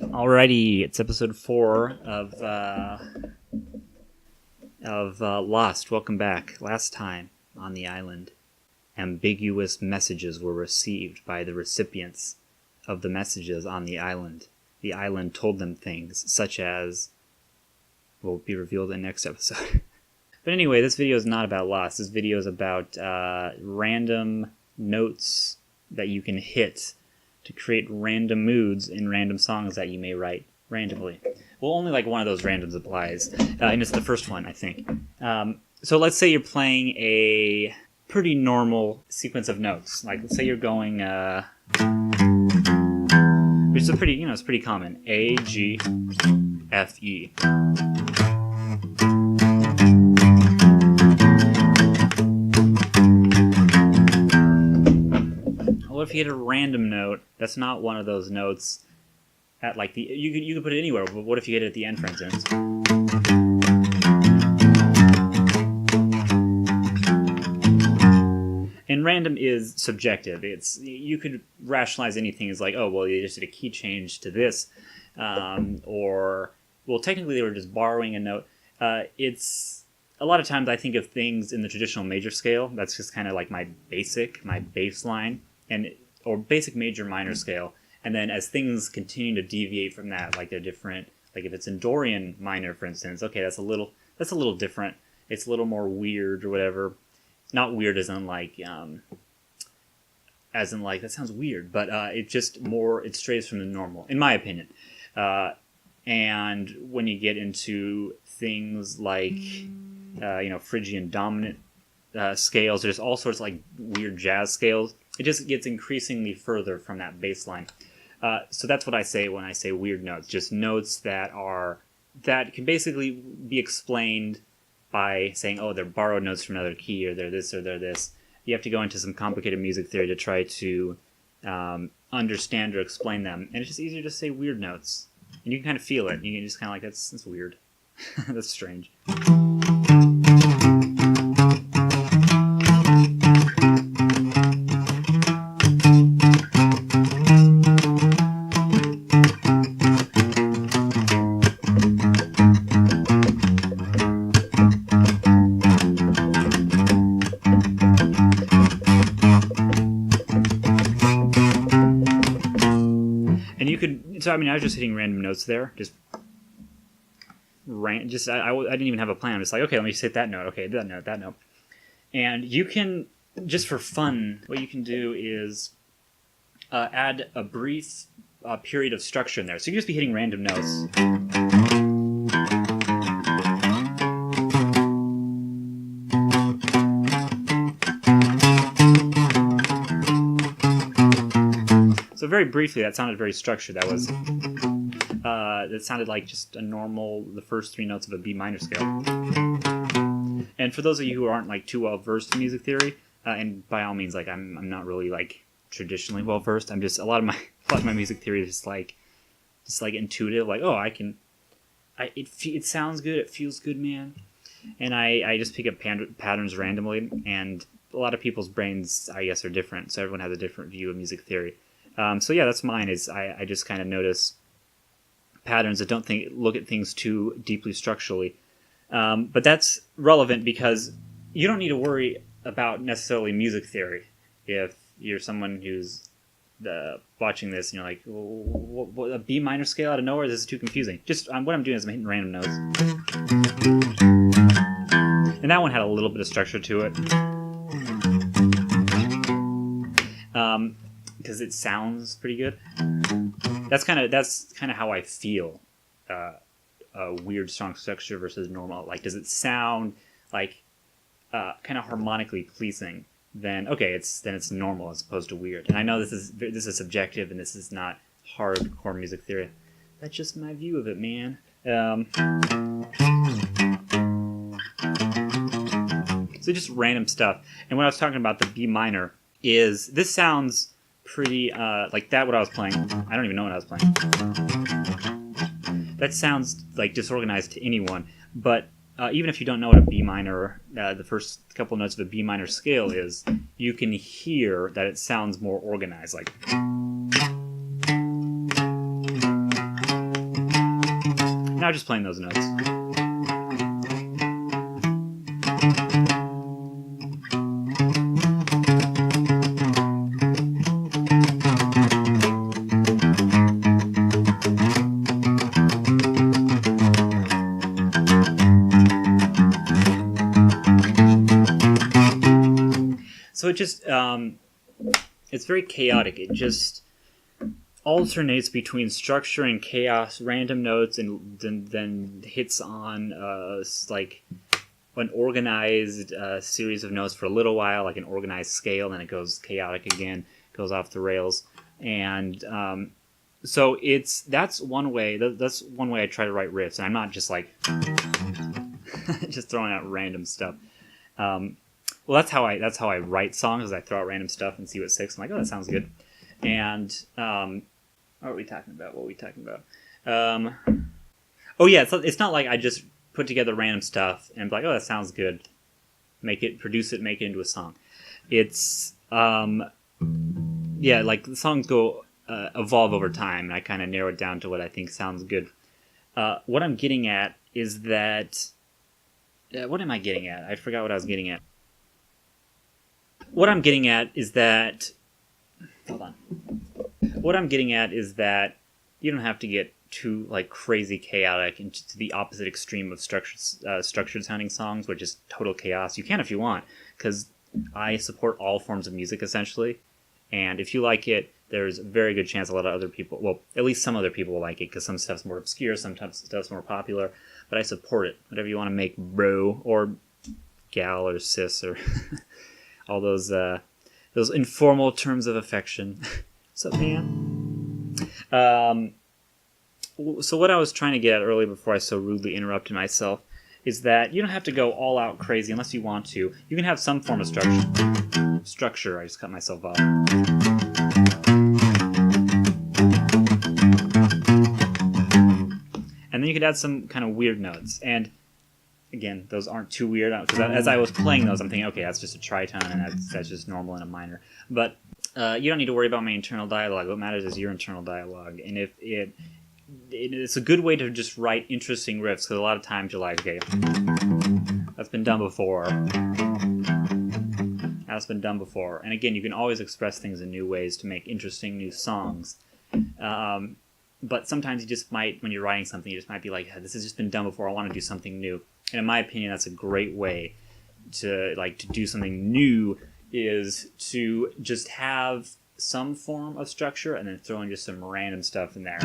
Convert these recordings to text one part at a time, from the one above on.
Alrighty, it's episode 4 of Lost. Welcome back. Last time on the island, ambiguous messages were received by the recipients of the messages on the island. The island told them things such as will be revealed in next episode. But anyway, this video is not about Lost. This video is about random notes that you can hit to create random moods in random songs that you may write randomly. Well, only like one of those randoms applies, and it's the first one, I think. So let's say you're playing a pretty normal sequence of notes. Like, let's say you're going, which is a pretty, it's pretty common. A, G, F, E. What if you hit a random note that's not one of those notes at like the you could put it anywhere, but what if you hit it at the end, for instance? And random is subjective. It's you could rationalize anything as like, oh well, you just did a key change to this, or well, technically they were just borrowing a note. It's a lot of times I think of things in the traditional major scale. That's just kind of like my baseline. Or basic major minor scale, and then as things continue to deviate from that, like they're different, like if it's in Dorian minor, for instance, okay, that's a little different. It's a little more weird or whatever. Not weird as in like that sounds weird, but it strays from the normal, in my opinion. And when you get into things like Phrygian dominant scales, there's all sorts of like weird jazz scales. It just gets increasingly further from that baseline. So that's what I say when I say weird notes. Just notes that can basically be explained by saying, oh, they're borrowed notes from another key, or they're this, or they're this. You have to go into some complicated music theory to try to understand or explain them. And it's just easier to say weird notes. And you can kind of feel it. You can just kind of like, that's weird. That's strange. So I was just hitting random notes there. I didn't even have a plan. I'm just like, okay, let me just hit that note. Okay, that note. And you can, just for fun, what you can do is add a brief period of structure in there. So you can just be hitting random notes. So very briefly, that sounded very structured. That sounded like just the first 3 notes of a B minor scale. And for those of you who aren't like too well versed in music theory, and by all means, like I'm not really like traditionally well versed. I'm just a lot of my music theory is just like intuitive. Like, oh, it sounds good, it feels good, man. And I just pick up patterns randomly. And a lot of people's brains, I guess, are different. So everyone has a different view of music theory. So yeah, that's mine. Is I just kind of notice patterns that don't look at things too deeply structurally. But that's relevant because you don't need to worry about necessarily music theory if you're someone who's watching this and you're like, what, a B minor scale out of nowhere? This is too confusing. Just what I'm doing is I'm hitting random notes. And that one had a little bit of structure to it. Because it sounds pretty good. That's kind of how I feel a weird strong structure versus normal. Like, does it sound like kind of harmonically pleasing? Then okay, it's normal as opposed to weird. And I know this is subjective and this is not hardcore music theory. That's just my view of it, man. So just random stuff. And when I was talking about the B minor, this sounds pretty like that what I was playing. I don't even know what I was playing. That sounds like disorganized to anyone, but even if you don't know what a B minor, the first couple notes of a B minor scale is, you can hear that it sounds more organized. Like, Now just playing those notes. So it just, it's very chaotic. It just alternates between structure and chaos, random notes, and then hits on like an organized series of notes for a little while, like an organized scale, and it goes chaotic again, goes off the rails. And so that's one way. That's one way I try to write riffs, and I'm not just like just throwing out random stuff. Well, that's how I write songs. Is I throw out random stuff and see what sticks. I'm like, oh, that sounds good. And what are we talking about? Oh yeah, it's not like I just put together random stuff and be like, oh, that sounds good. Produce it, make it into a song. It's yeah, like the songs go evolve over time, and I kind of narrow it down to what I think sounds good. What I'm getting at is that. What am I getting at? I forgot what I was getting at. What I'm getting at is that. Hold on. What I'm getting at is that you don't have to get too like crazy chaotic and to the opposite extreme of structured sounding songs, which is total chaos. You can if you want, because I support all forms of music essentially, and if you like it, there's a very good chance a lot of other people, well, at least some other people will like it, because some stuff's more obscure, sometimes stuff's more popular, but I support it. Whatever you want to make, bro, or gal, or sis, or all those informal terms of affection. What's up, man? So what I was trying to get at earlier before I so rudely interrupted myself is that you don't have to go all out crazy unless you want to. You can have some form of structure. I just cut myself off. And then you could add some kind of weird notes. And again, those aren't too weird, because as I was playing those, I'm thinking, okay, that's just a tritone, and that's just normal in a minor. But you don't need to worry about my internal dialogue. What matters is your internal dialogue. And if it's a good way to just write interesting riffs, because a lot of times you're like, okay, that's been done before. That's been done before. And again, you can always express things in new ways to make interesting new songs. But sometimes you just might, when you're writing something, you just might be like, this has just been done before. I want to do something new. And in my opinion, that's a great way to do something new, is to just have some form of structure and then throw in just some random stuff in there.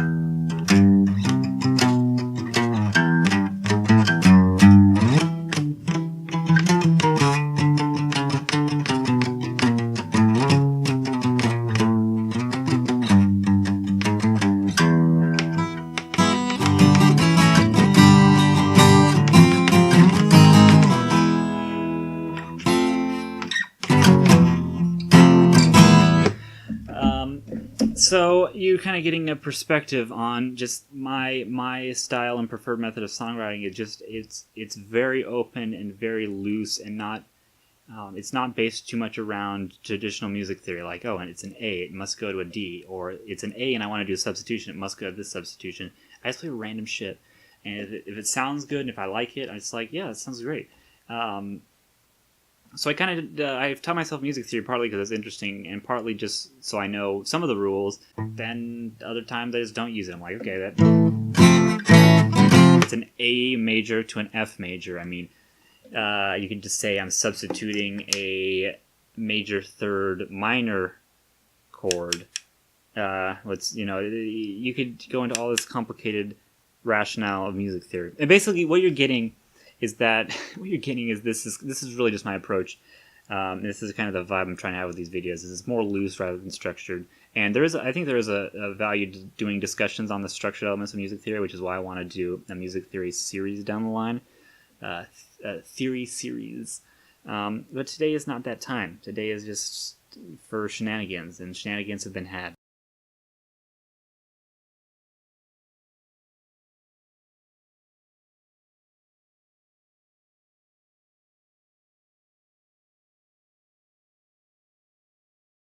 So you're kind of getting a perspective on just my style and preferred method of songwriting. It's very open and very loose, and not it's not based too much around traditional music theory, like, oh, and it's an A, it must go to a D, or it's an A and I want to do a substitution, it must go to this substitution. I just play random shit, and if it sounds good and if I like it, I'm just like, yeah, that sounds great. So I kind of I've taught myself music theory partly because it's interesting, and partly just so I know some of the rules. Then other times I just don't use it. I'm like, okay, it's an A major to an F major. I mean, you can just say I'm substituting a major third minor chord. You could go into all this complicated rationale of music theory, and basically what you're getting is this is really just my approach. This is kind of the vibe I'm trying to have with these videos. It's more loose rather than structured. And I think there is a value to doing discussions on the structured elements of music theory, which is why I want to do a music theory series down the line. Theory series. But today is not that time. Today is just for shenanigans, and shenanigans have been had.